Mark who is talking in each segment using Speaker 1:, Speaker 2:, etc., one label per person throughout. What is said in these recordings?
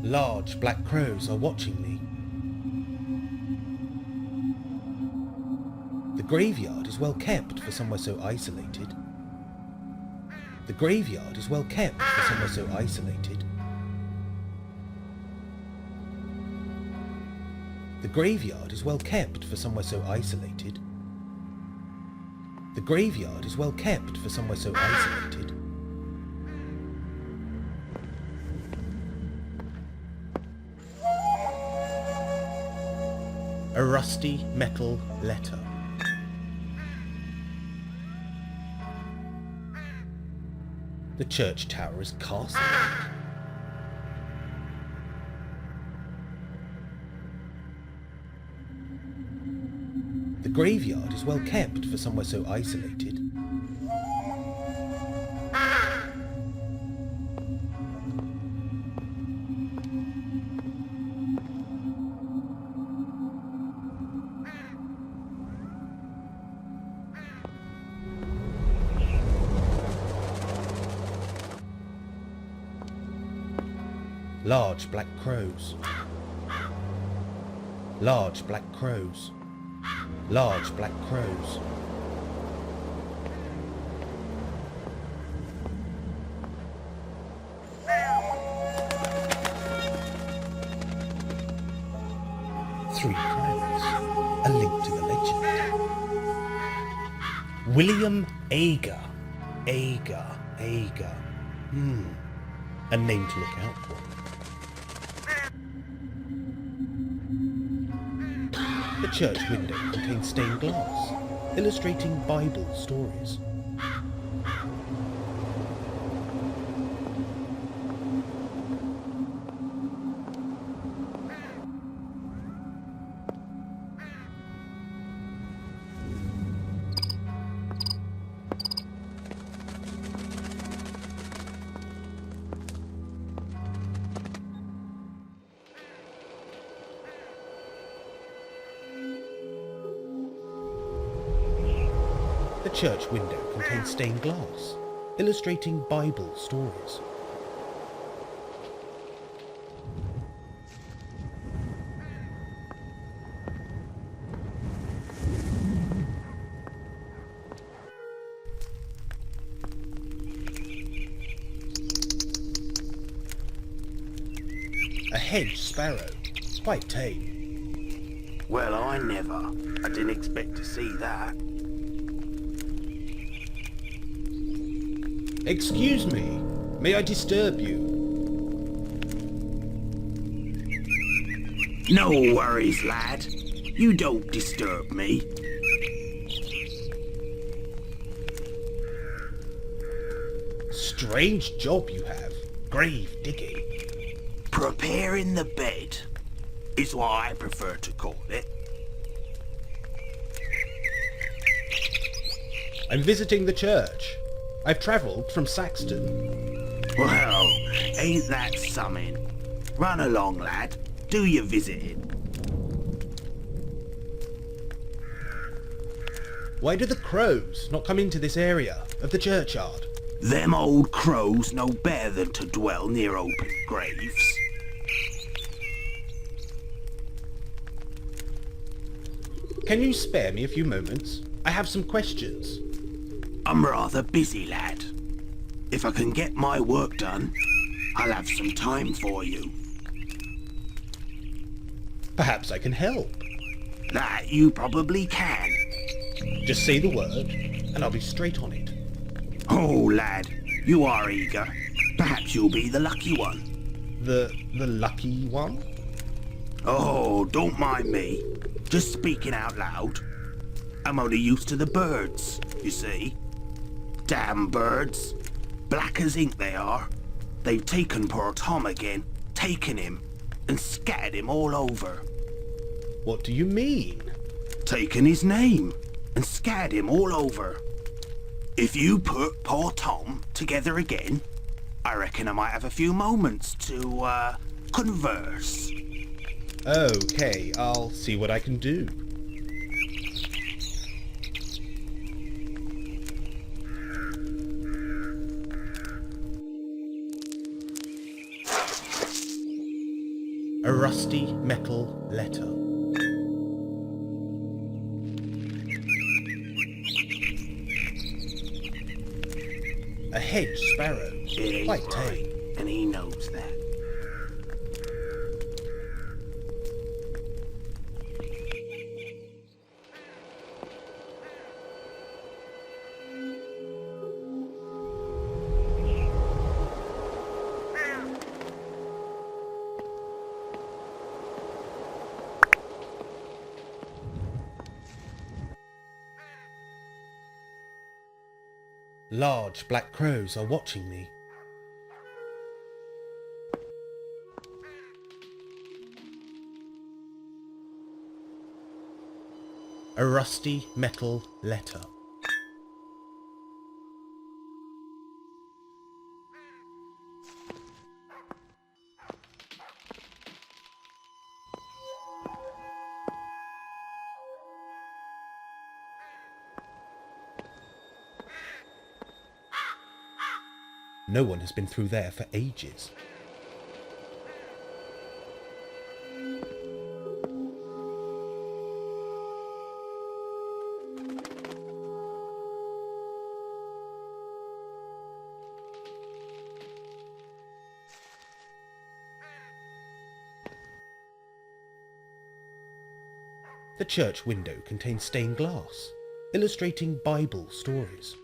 Speaker 1: Large black crows are watching me. The graveyard is well kept for somewhere so isolated. The graveyard is well kept for somewhere so isolated. The graveyard is well kept for somewhere so isolated. The graveyard is well kept for somewhere so isolated. A rusty metal letter. The church tower is castled. The graveyard is well kept for somewhere so isolated. Large black crows. Large black crows. Large black crows. Three Crowns. A link to the legend. William Agar. Agar. A name to look out for. The church window contains stained glass, illustrating Bible stories. The church window contains stained glass, illustrating Bible stories. A hedge sparrow, quite tame.
Speaker 2: Well, I didn't expect to see that.
Speaker 1: Excuse me, may I disturb you?
Speaker 2: No worries, lad. You don't disturb me.
Speaker 1: Strange job you have, grave digging.
Speaker 2: Preparing the bed is what I prefer to call it.
Speaker 1: I'm visiting the church. I've travelled from Saxton.
Speaker 2: Well, ain't that something? Run along, lad. Do your visiting.
Speaker 1: Why do the crows not come into this area of the churchyard?
Speaker 2: Them old crows know better than to dwell near open graves.
Speaker 1: Can you spare me a few moments? I have some questions.
Speaker 2: I'm rather busy, lad. If I can get my work done, I'll have some time for you.
Speaker 1: Perhaps I can help.
Speaker 2: That you probably can.
Speaker 1: Just say the word, and I'll be straight on it.
Speaker 2: Oh, lad, you are eager. Perhaps you'll be the lucky one.
Speaker 1: The lucky one?
Speaker 2: Oh, don't mind me. Just speaking out loud. I'm only used to the birds, you see. Damn birds. Black as ink they are. They've taken poor Tom again, taken him, and scattered him all over.
Speaker 1: What do you mean?
Speaker 2: Taken his name, and scattered him all over. If you put poor Tom together again, I reckon I might have a few moments to, converse.
Speaker 1: Okay, I'll see what I can do. A rusty metal letter. A hedge sparrow.
Speaker 2: It ain't
Speaker 1: Quite
Speaker 2: right,
Speaker 1: tame.
Speaker 2: and he knows that.
Speaker 1: Large black crows are watching me. A rusty metal letter. No one has been through there for ages. The church window contains stained glass, illustrating Bible stories.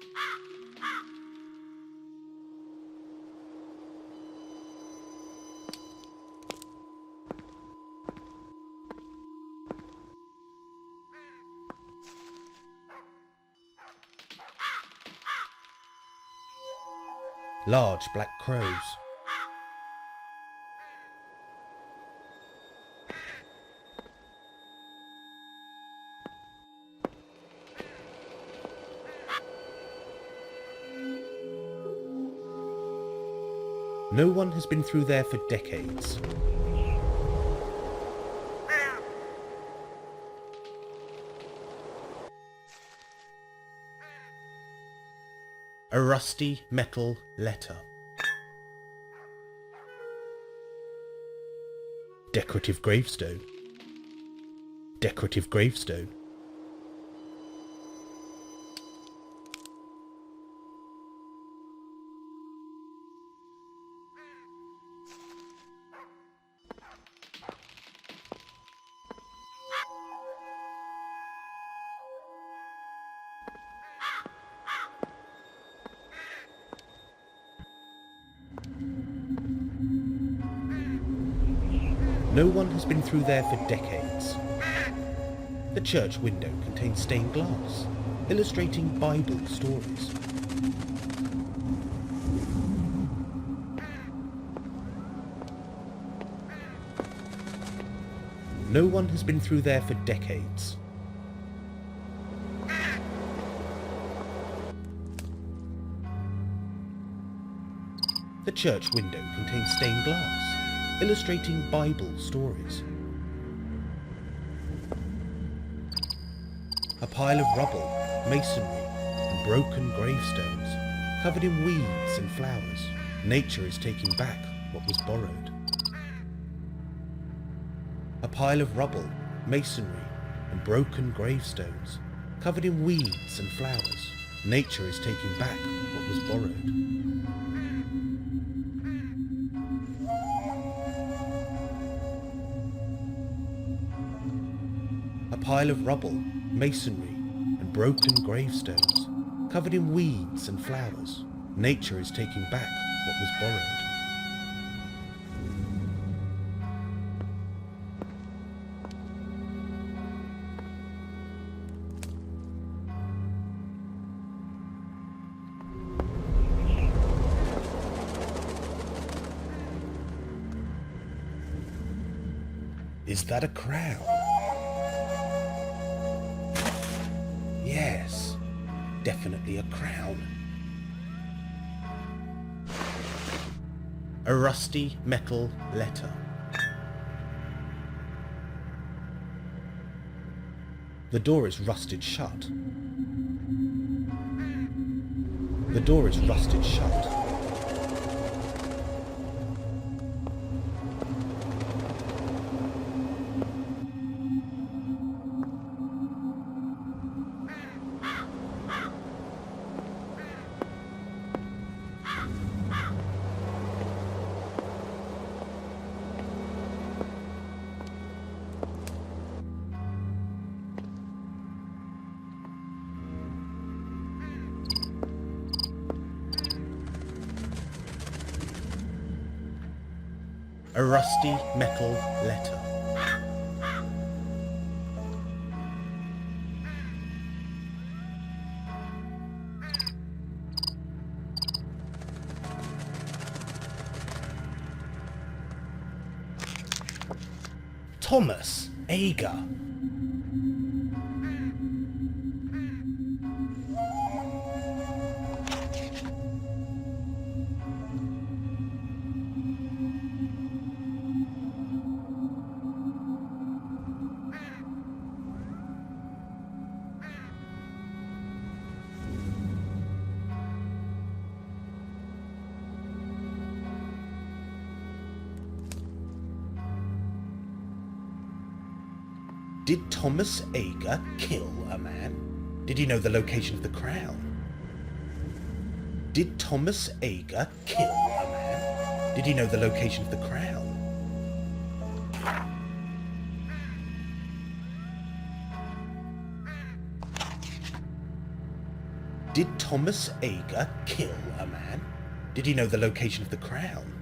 Speaker 1: Large black crows. No one has been through there for decades. A rusty metal letter. Decorative gravestone. Decorative gravestone. No one has been through there for decades. The church window contains stained glass, illustrating Bible stories. No one has been through there for decades. The church window contains stained glass, illustrating Bible stories. A pile of rubble, masonry, and broken gravestones, covered in weeds and flowers. Nature is taking back what was borrowed. A pile of rubble, masonry, and broken gravestones, covered in weeds and flowers. Nature is taking back what was borrowed. A pile of rubble, masonry, and broken gravestones, covered in weeds and flowers. Nature is taking back what was borrowed. Is that a crown? Yes, definitely a crown. A rusty metal letter. The door is rusted shut. The door is rusted shut. A rusty metal letter. Thomas Ager. Did Thomas Ager kill a man? Did he know the location of the crown? Did Thomas Ager kill a man? Did he know the location of the crown? Did Thomas Ager kill a man? Did he know the location of the crown?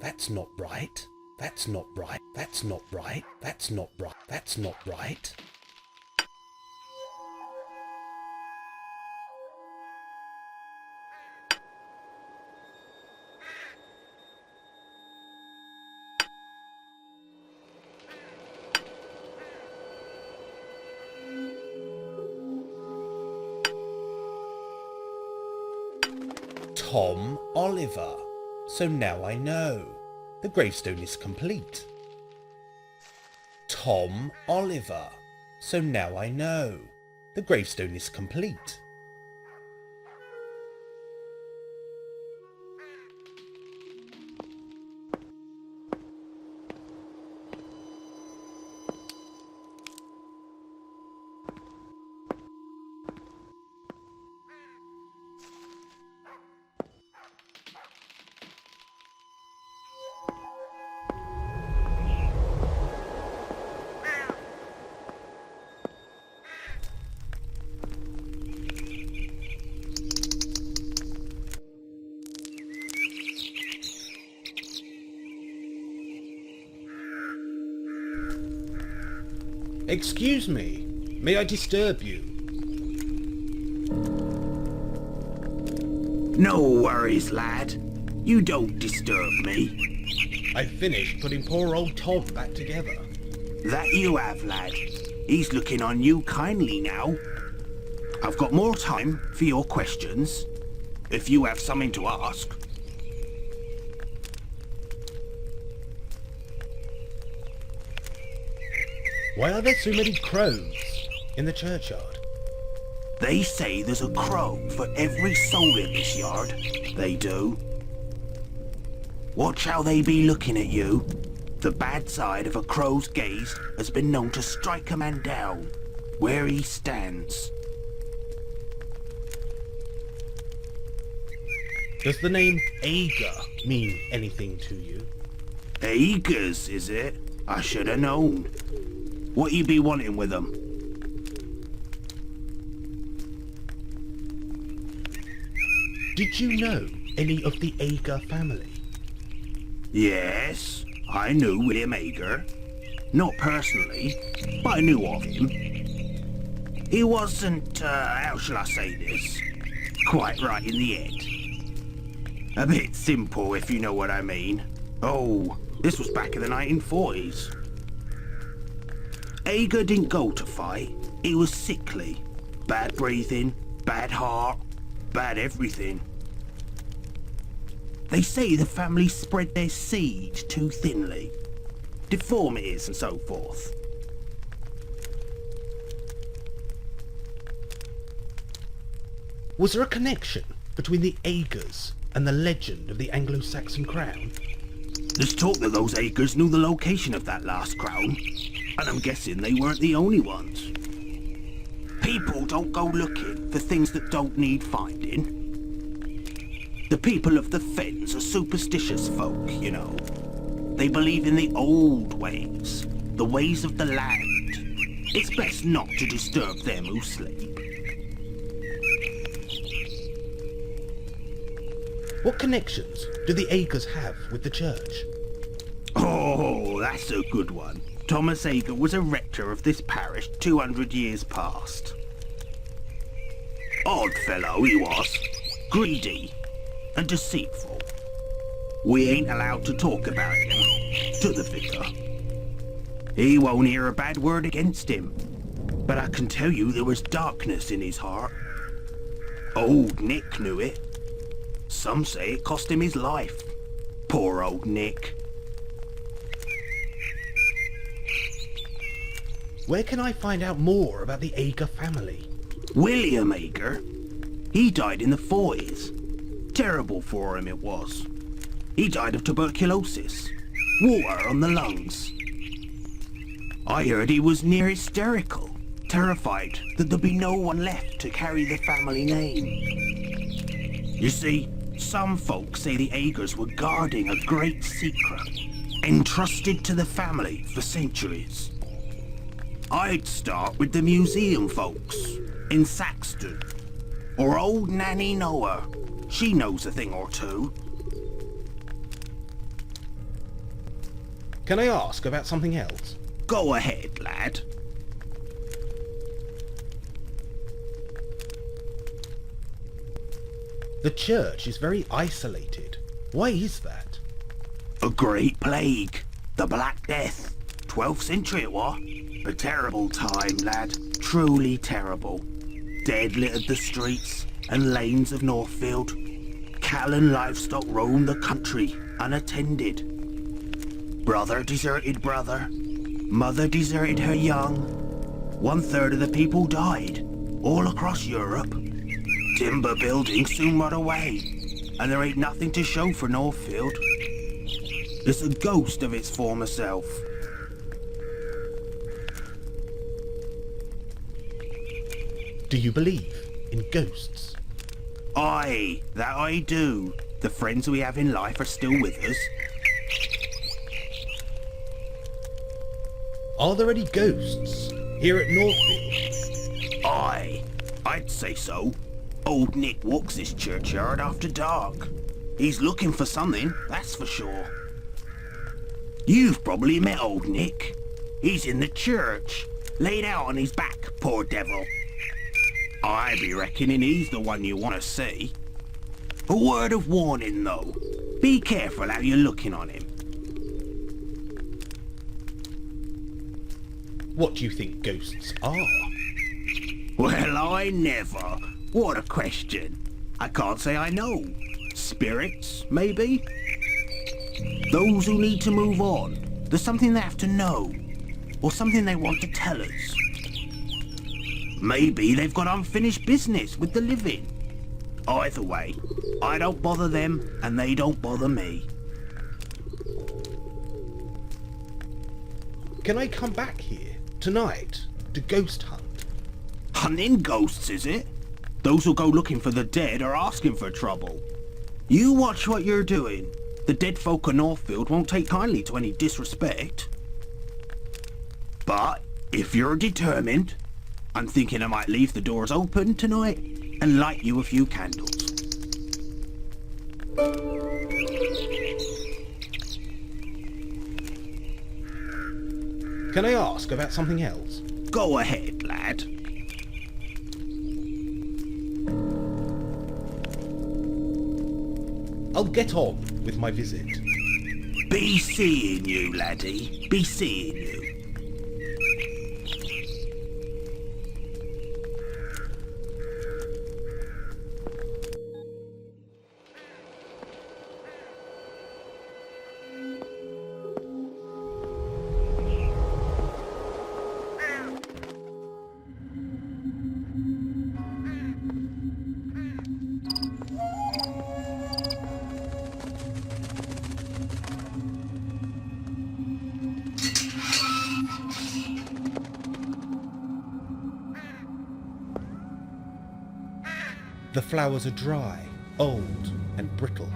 Speaker 1: That's not right. That's not right. That's not right. That's not right. That's not right. Tom Oliver. So now I know. The gravestone is complete. Tom Oliver. So now I know. The gravestone is complete. Excuse me, may I disturb you?
Speaker 2: No worries, lad. You don't disturb me.
Speaker 1: I finished putting poor old Tom back together.
Speaker 2: That you have, lad. He's looking on you kindly now. I've got more time for your questions, if you have something to ask.
Speaker 1: Why are there so many crows in the churchyard?
Speaker 2: They say there's a crow for every soul in this yard. They do. Watch how they be looking at you. The bad side of a crow's gaze has been known to strike a man down where he stands.
Speaker 1: Does the name Ager mean anything to you?
Speaker 2: Agers, is it? I should have known. What you be wanting with them?
Speaker 1: Did you know any of the Ager family?
Speaker 2: Yes, I knew William Ager. Not personally, but I knew of him. He wasn't, how shall I say this, quite right in the head. A bit simple, if you know what I mean. Oh, this was back in the 1940s. Ager didn't go to fight. He was sickly. Bad breathing, bad heart, bad everything. They say the family spread their seed too thinly. Deformities and so forth.
Speaker 1: Was there a connection between the Aegers and the legend of the Anglo-Saxon crown?
Speaker 2: There's talk that those Aegers knew the location of that last crown, and I'm guessing they weren't the only ones. People don't go looking for things that don't need finding. The people of the Fens are superstitious folk, you know. They believe in the old ways, the ways of the land. It's best not to disturb them who sleep.
Speaker 1: What connections do the Aegers have with the church?
Speaker 2: Oh, that's a good one. Thomas Ager was a rector of this parish 200 years past. Odd fellow he was. Greedy and deceitful. We ain't allowed to talk about him to the vicar. He won't hear a bad word against him. But I can tell you there was darkness in his heart. Old Nick knew it. Some say it cost him his life. Poor old Nick.
Speaker 1: Where can I find out more about the Ager family?
Speaker 2: William Ager. He died in the 40s. Terrible for him it was. He died of tuberculosis. Water on the lungs. I heard he was near hysterical, terrified that there'd be no one left to carry the family name. You see, some folks say the Agers were guarding a great secret, entrusted to the family for centuries. I'd start with the museum folks in Saxton, or old Nanny Noah. She knows a thing or two.
Speaker 1: Can I ask about something else?
Speaker 2: Go ahead, lad.
Speaker 1: The church is very isolated. Why is that?
Speaker 2: A great plague. The Black Death. 12th century it was. A terrible time, lad. Truly terrible. Dead littered the streets and lanes of Northfield. Cattle and livestock roamed the country unattended. Brother deserted brother. Mother deserted her young. 1/3 of the people died, all across Europe. Timber buildings soon rot away, and there ain't nothing to show for Northfield. It's a ghost of its former self.
Speaker 1: Do you believe in ghosts?
Speaker 2: Aye, that I do. The friends we have in life are still with us.
Speaker 1: Are there any ghosts here at Northfield?
Speaker 2: Aye, I'd say so. Old Nick walks this churchyard after dark. He's looking for something, that's for sure. You've probably met old Nick. He's in the church, laid out on his back, poor devil. I be reckoning he's the one you want to see. A word of warning, though. Be careful how you're looking on him.
Speaker 1: What do you think ghosts are?
Speaker 2: Well, I never. What a question. I can't say I know. Spirits, maybe? Those who need to move on. There's something they have to know. Or something they want to tell us. Maybe they've got unfinished business with the living. Either way, I don't bother them and they don't bother me.
Speaker 1: Can I come back here tonight to ghost hunt?
Speaker 2: Hunting ghosts, is it? Those who go looking for the dead are asking for trouble. You watch what you're doing. The dead folk of Northfield won't take kindly to any disrespect. But if you're determined, I'm thinking I might leave the doors open tonight and light you a few candles.
Speaker 1: Can I ask about something else?
Speaker 2: Go ahead, lad.
Speaker 1: I'll get on with my visit.
Speaker 2: Be seeing you, laddie. Be seeing you.
Speaker 1: The flowers are dry, old, and brittle.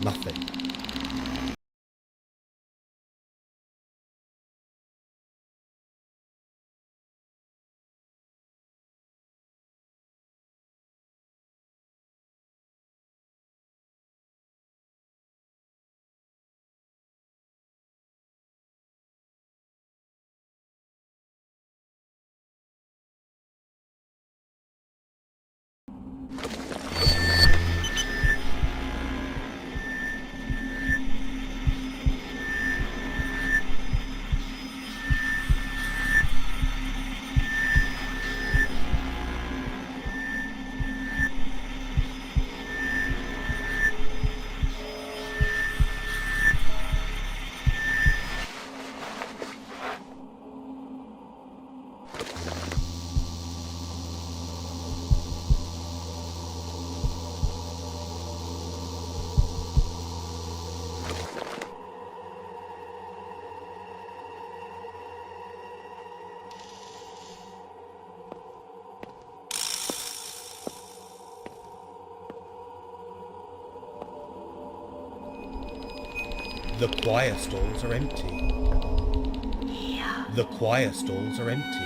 Speaker 1: Nothing. The choir stalls are empty. The choir stalls are empty.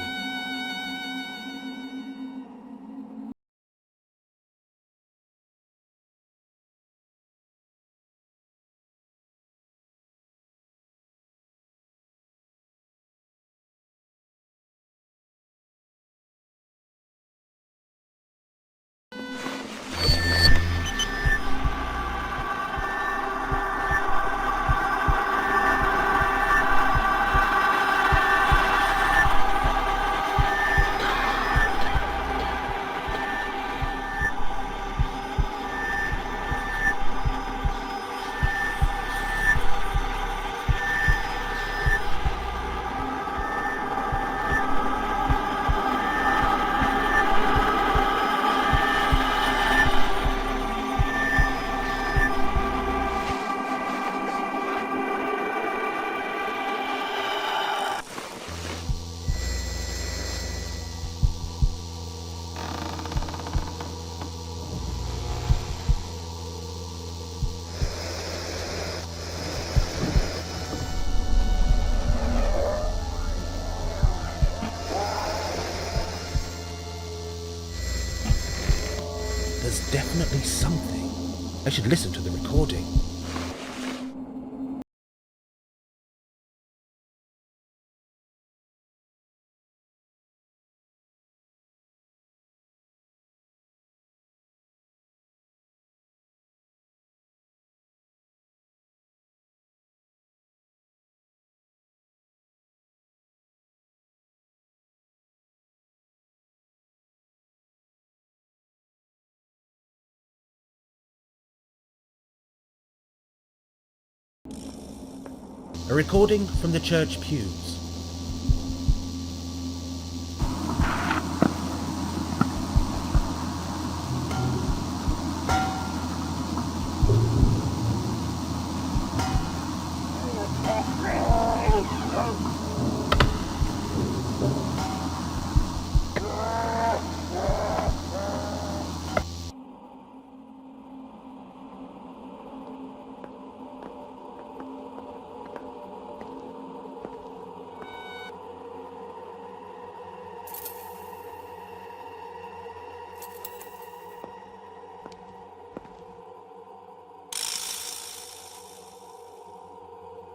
Speaker 1: There's definitely something. I should listen to the recording. A recording from the church pews.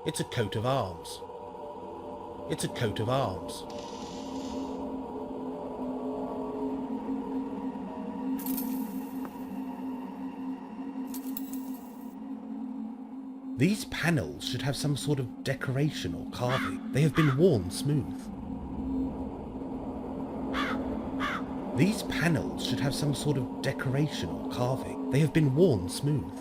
Speaker 1: It's a coat of arms. It's a coat of arms. These panels should have some sort of decoration or carving. They have been worn smooth. These panels should have some sort of decoration or carving. They have been worn smooth.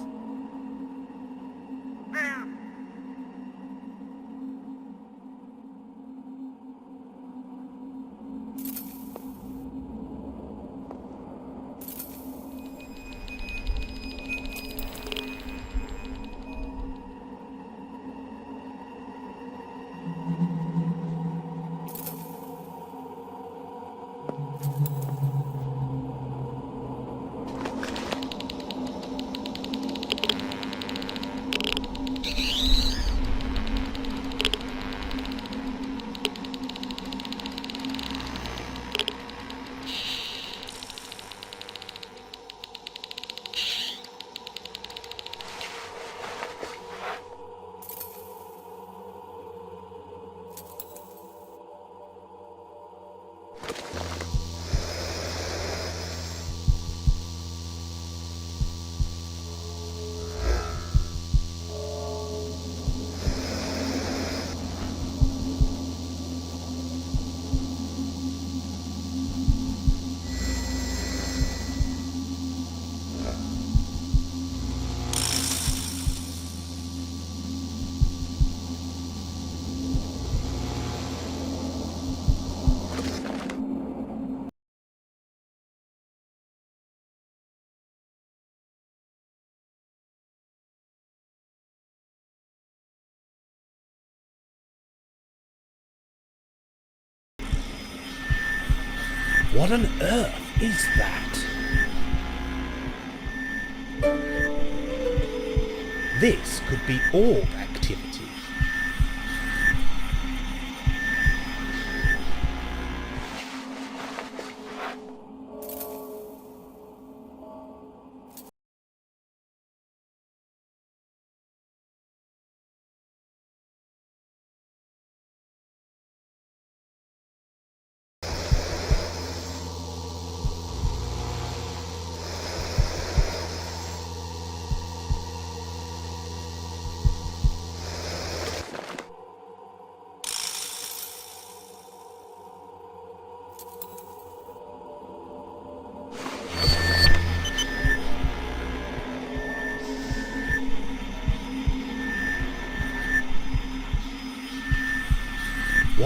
Speaker 1: What on earth is that? This could be orb activity.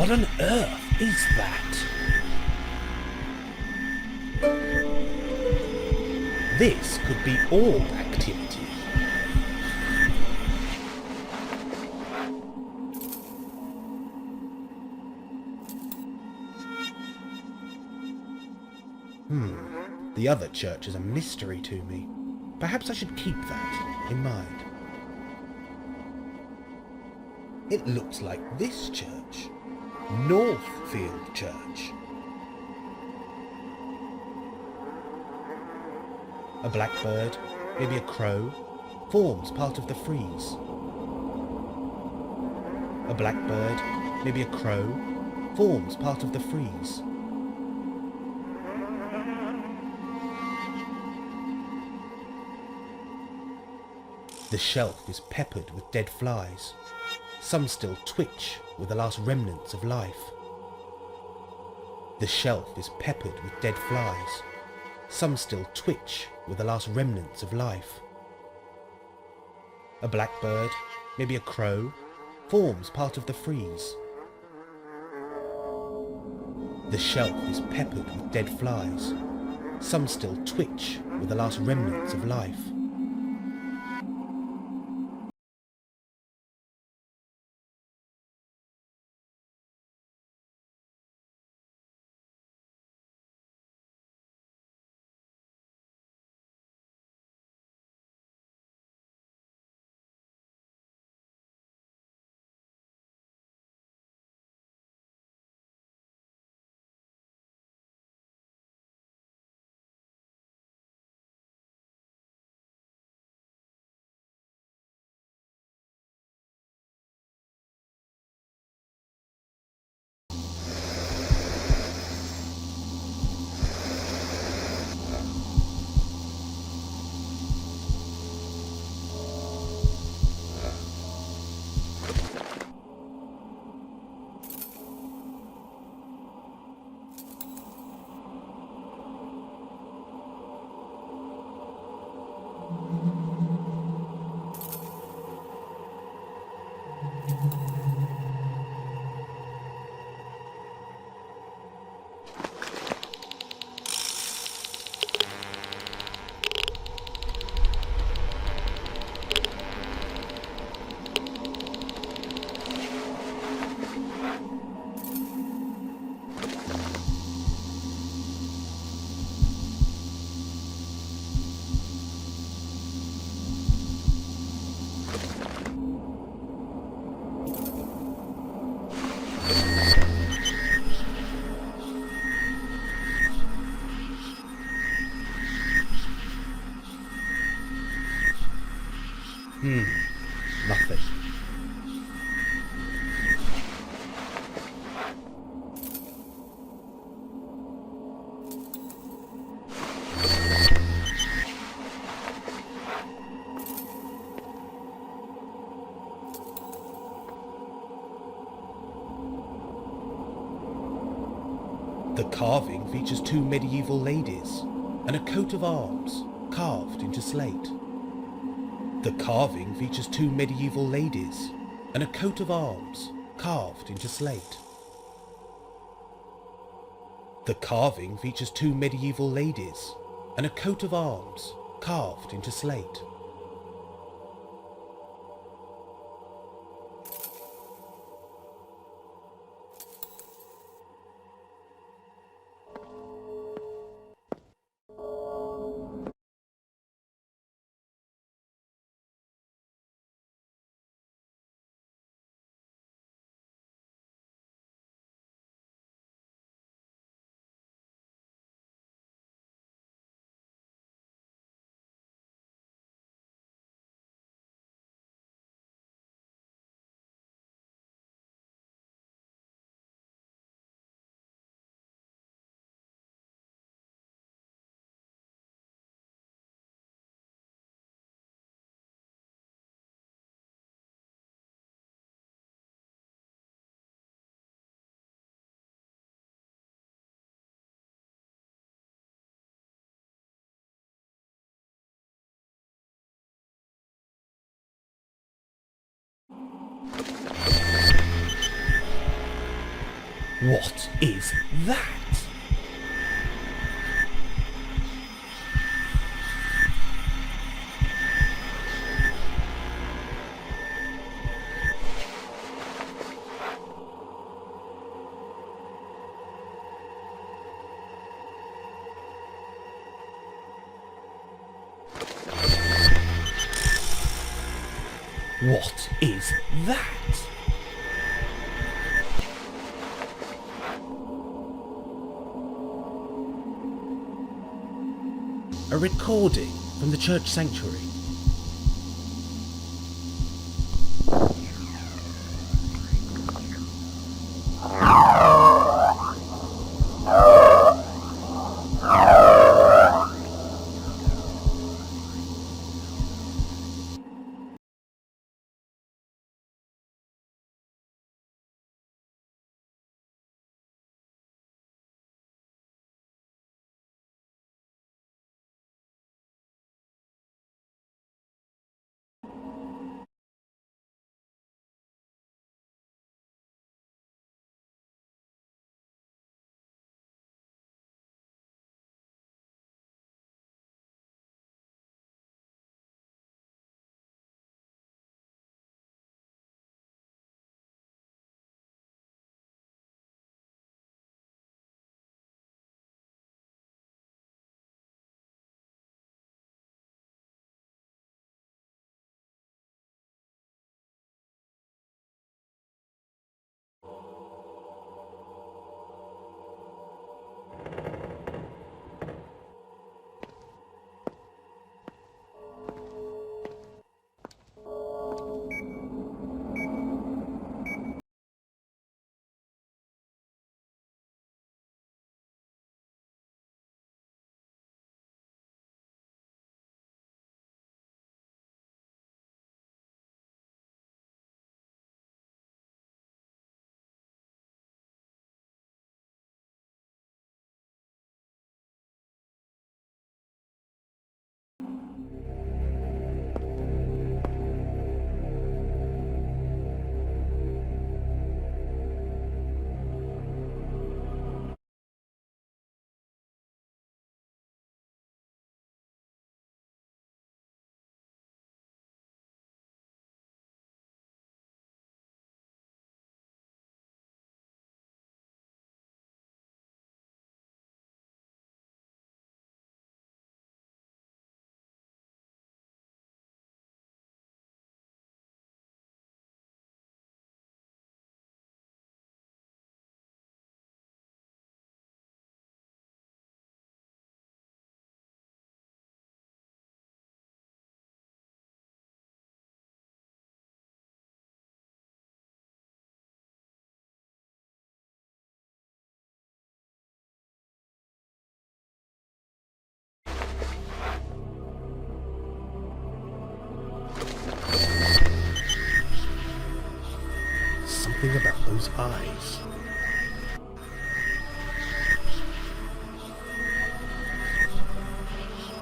Speaker 1: What on earth is that? This could be all activity. The other church is a mystery to me. Perhaps I should keep that in mind. It looks like this church. Northfield Church. A blackbird, maybe a crow, forms part of the frieze. A blackbird, maybe a crow, forms part of the frieze. The shelf is peppered with dead flies. Some still twitch with the last remnants of life. The shelf is peppered with dead flies. Some still twitch with the last remnants of life. A blackbird, maybe a crow, forms part of the frieze. The shelf is peppered with dead flies. Some still twitch with the last remnants of life. Nothing. The carving features two medieval ladies and a coat of arms carved into slate. The carving features two medieval ladies and a coat of arms carved into slate. The carving features two medieval ladies and a coat of arms carved into slate. What is that? What is that? A recording from the church sanctuary. Something about those eyes.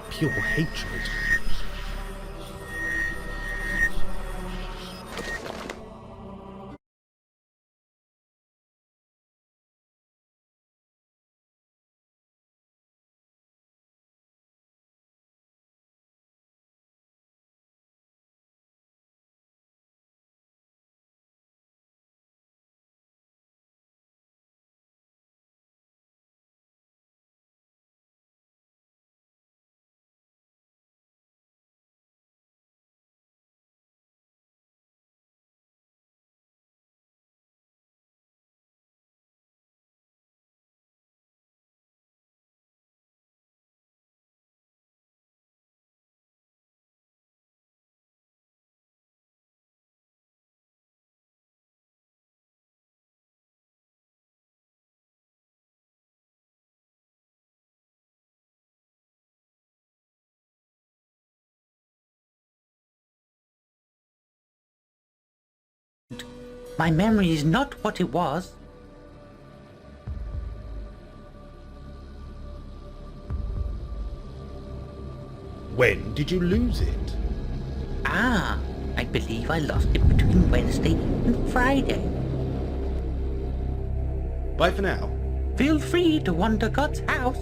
Speaker 1: Pure hatred.
Speaker 3: My memory is not what it was.
Speaker 1: When did you lose it?
Speaker 3: I believe I lost it between Wednesday and Friday.
Speaker 1: Bye for now.
Speaker 3: Feel free to wander God's house.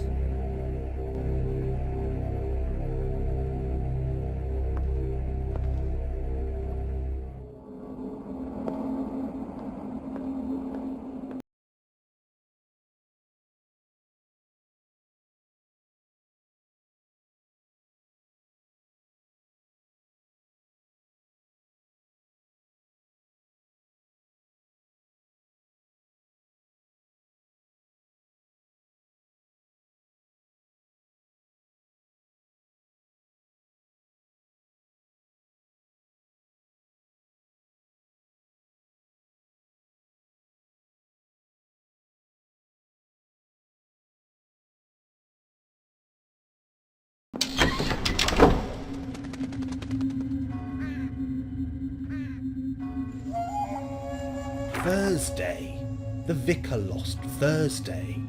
Speaker 1: Thursday. The vicar lost Thursday.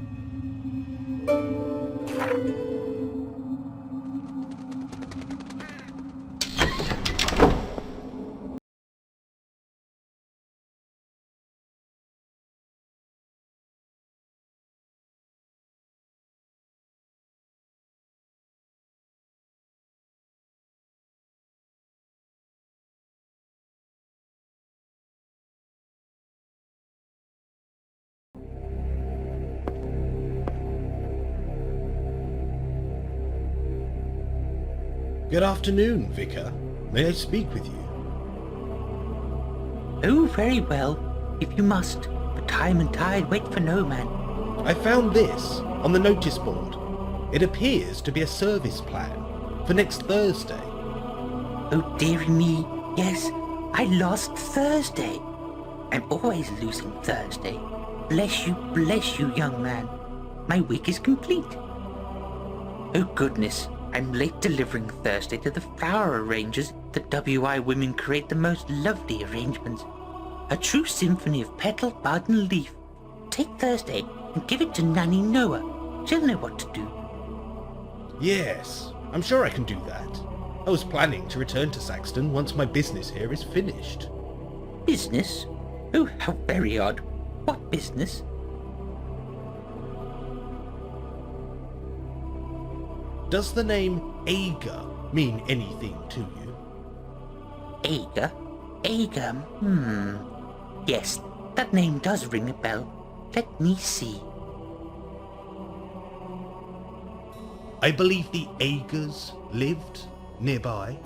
Speaker 1: Good afternoon, Vicar. May I speak with you?
Speaker 3: Oh, very well, if you must. But time and tide wait for no man.
Speaker 1: I found this on the notice board. It appears to be a service plan for next Thursday.
Speaker 3: Oh, dearie me, yes, I lost Thursday. I'm always losing Thursday. Bless you, young man. My week is complete. Oh, goodness. I'm late delivering Thursday to the flower arrangers. The WI women create the most lovely arrangements. A true symphony of petal, bud and leaf. Take Thursday and give it to Nanny Noah. She'll know what to do.
Speaker 1: Yes, I'm sure I can do that. I was planning to return to Saxton once my business here is finished.
Speaker 3: Business? Oh, how very odd. What business?
Speaker 1: Does the name Ager mean anything to you?
Speaker 3: Ager? Ager, Yes, that name does ring a bell. Let me see.
Speaker 1: I believe the Agers lived nearby.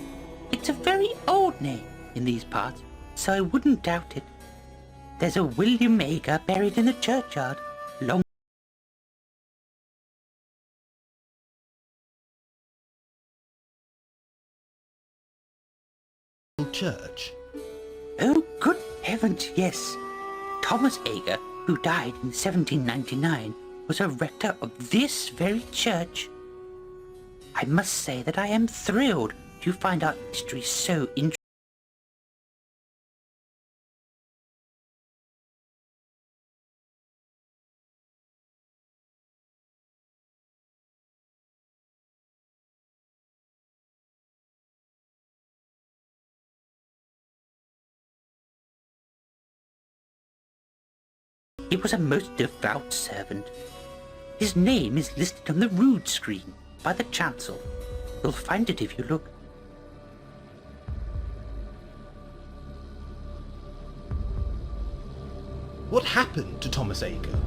Speaker 3: It's a very old name in these parts, so I wouldn't doubt it. There's a William Ager buried in the churchyard, long
Speaker 1: church.
Speaker 3: Oh, good heavens, yes. Thomas Ager, who died in 1799, was a rector of this very church. I must say that I am thrilled to find out history so interesting. He was a most devout servant. His name is listed on the rood screen by the chancel. You'll find it if you look.
Speaker 1: What happened to Thomas Ager?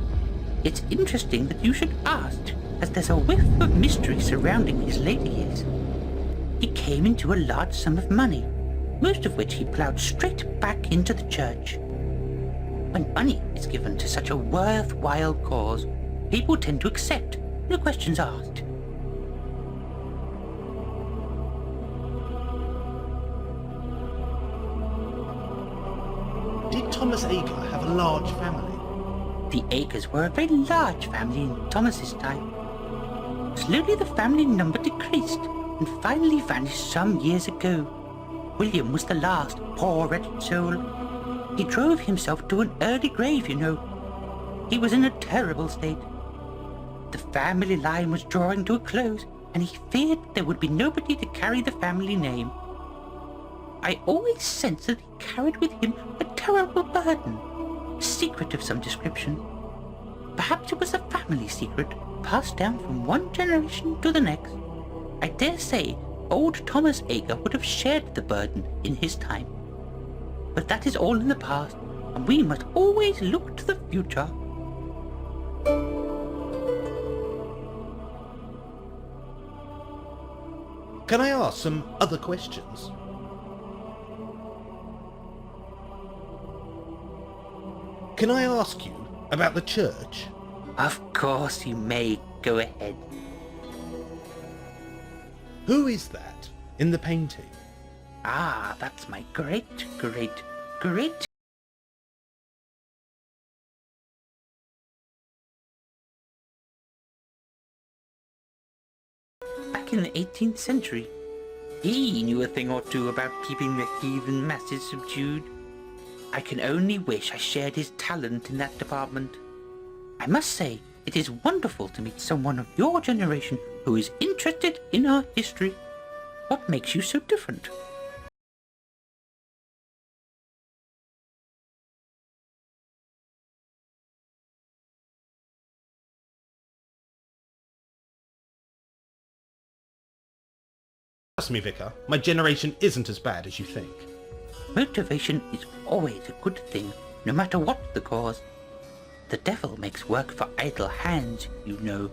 Speaker 3: It's interesting that you should ask, as there's a whiff of mystery surrounding his later years. He came into a large sum of money, most of which he ploughed straight back into the church. When money is given to such a worthwhile cause, people tend to accept, no questions asked.
Speaker 1: Did Thomas Ager have a large family?
Speaker 3: The Agers were a very large family in Thomas's time. Slowly the family number decreased and finally vanished some years ago. William was the last, poor wretched soul. He drove himself to an early grave, you know. He was in a terrible state. The family line was drawing to a close, and he feared there would be nobody to carry the family name. I always sensed that he carried with him a terrible burden, a secret of some description. Perhaps it was a family secret passed down from one generation to the next. I dare say old Thomas Ager would have shared the burden in his time. But that is all in the past, and we must always look to the future.
Speaker 1: Can I ask some other questions? Can I ask you about the church?
Speaker 3: Of course you may. Go ahead.
Speaker 1: Who is that in the painting?
Speaker 3: Ah, that's my great... Back in the 18th century, he knew a thing or two about keeping the heathen masses subdued. I can only wish I shared his talent in that department. I must say, it is wonderful to meet someone of your generation who is interested in our history. What makes you so different?
Speaker 1: Trust me, Vicar, my generation isn't as bad as you think.
Speaker 3: Motivation is always a good thing, no matter what the cause. The devil makes work for idle hands, you know.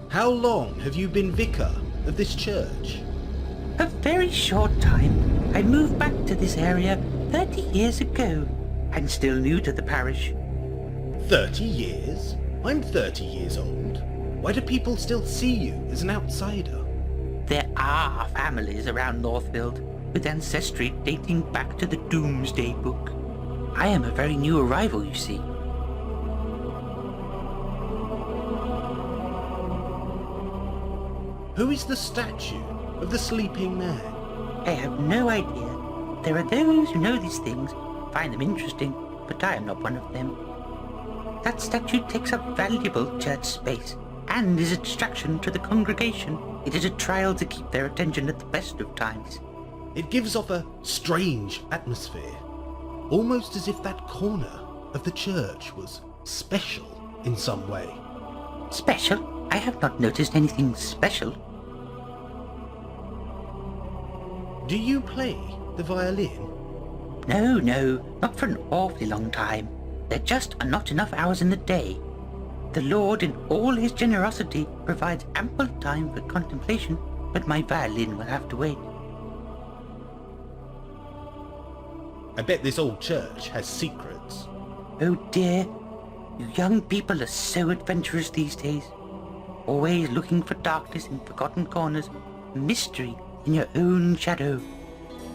Speaker 1: How long have you been vicar of this church?
Speaker 3: A very short time. I moved back to this area 30 years ago. I'm still new to the parish.
Speaker 1: 30 years? I'm 30 years old. Why do people still see you as an outsider?
Speaker 3: There are families around Northfield with ancestry dating back to the Doomsday Book. I am a very new arrival, you see.
Speaker 1: Who is the statue of the sleeping man?
Speaker 3: I have no idea. There are those who know these things, find them interesting, but I am not one of them. That statue takes up valuable church space and is a distraction to the congregation. It is a trial to keep their attention at the best of times.
Speaker 1: It gives off a strange atmosphere, almost as if that corner of the church was special in some way.
Speaker 3: Special? I have not noticed anything special.
Speaker 1: Do you play the violin?
Speaker 3: No, not for an awfully long time. There just are not enough hours in the day. The Lord in all his generosity provides ample time for contemplation, but my violin will have to wait.
Speaker 1: I bet this old church has secrets.
Speaker 3: Oh dear, you young people are so adventurous these days. Always looking for darkness in forgotten corners, mystery in your own shadow.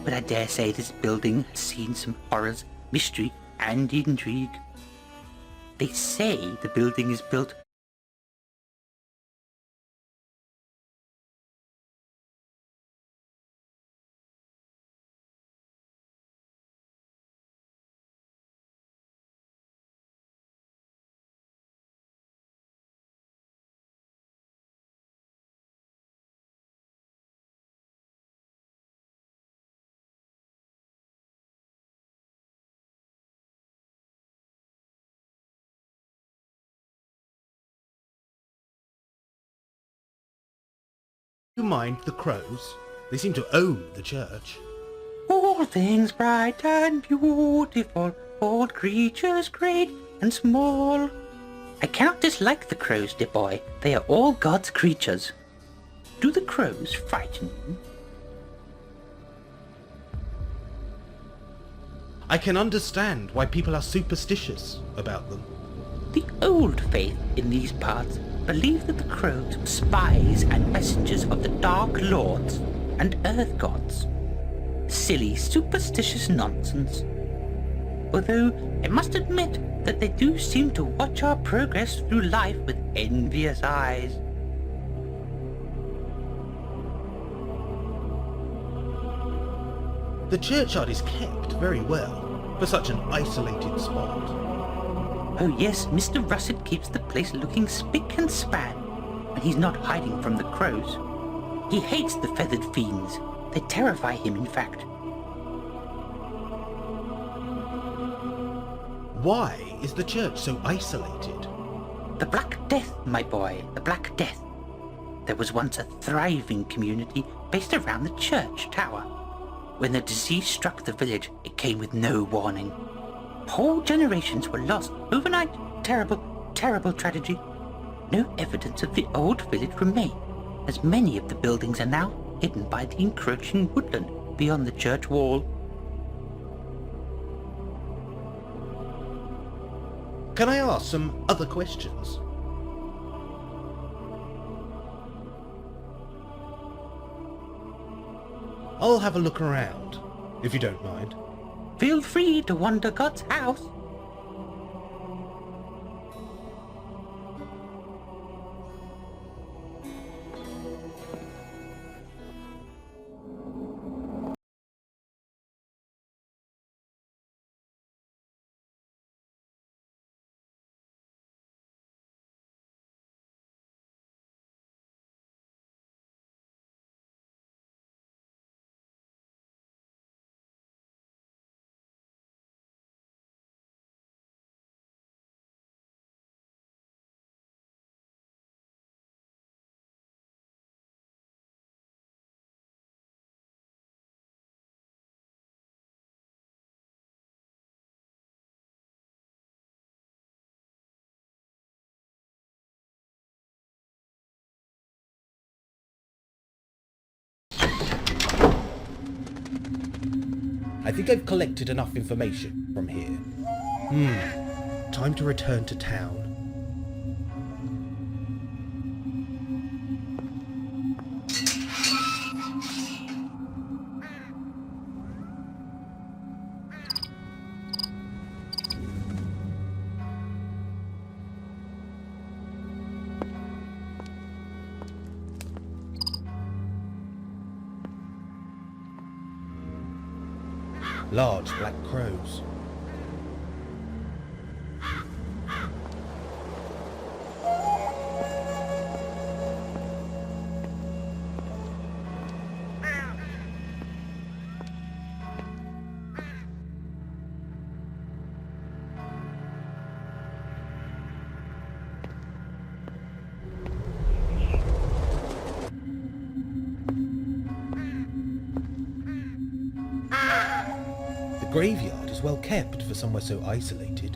Speaker 3: But I dare say this building has seen some horrors, mystery and intrigue. They say the building is built
Speaker 1: Do you mind the crows? They seem to own the church.
Speaker 3: all things bright and beautiful, all creatures great and small. I cannot dislike the crows, dear boy. They are all God's creatures. Do the crows frighten you?
Speaker 1: I can understand why people are superstitious about them.
Speaker 3: The old faith in these parts believed that the crows were spies and messengers of the Dark Lords and Earth Gods. Silly, superstitious nonsense. Although I must admit that they do seem to watch our progress through life with envious eyes.
Speaker 1: The churchyard is kept very well for such an isolated spot.
Speaker 3: Oh yes, Mr. Russet keeps the place looking spick and span, and he's not hiding from the crows. He hates the feathered fiends. They terrify him, in fact.
Speaker 1: Why is the church so isolated?
Speaker 3: The Black Death, my boy, the Black Death. There was once a thriving community based around the church tower. When the disease struck the village, it came with no warning. Whole generations were lost overnight. Terrible, terrible tragedy. No evidence of the old village remain, as many of the buildings are now hidden by the encroaching woodland beyond the church wall.
Speaker 1: Can I ask some other questions? I'll have a look around, if you don't mind.
Speaker 3: Feel free to wander God's house.
Speaker 1: I think I've collected enough information from here. Time to return to town. Large black crows. The graveyard is well kept for somewhere so isolated.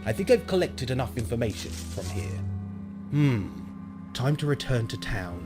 Speaker 1: I think I've collected enough information from here. Time to return to town.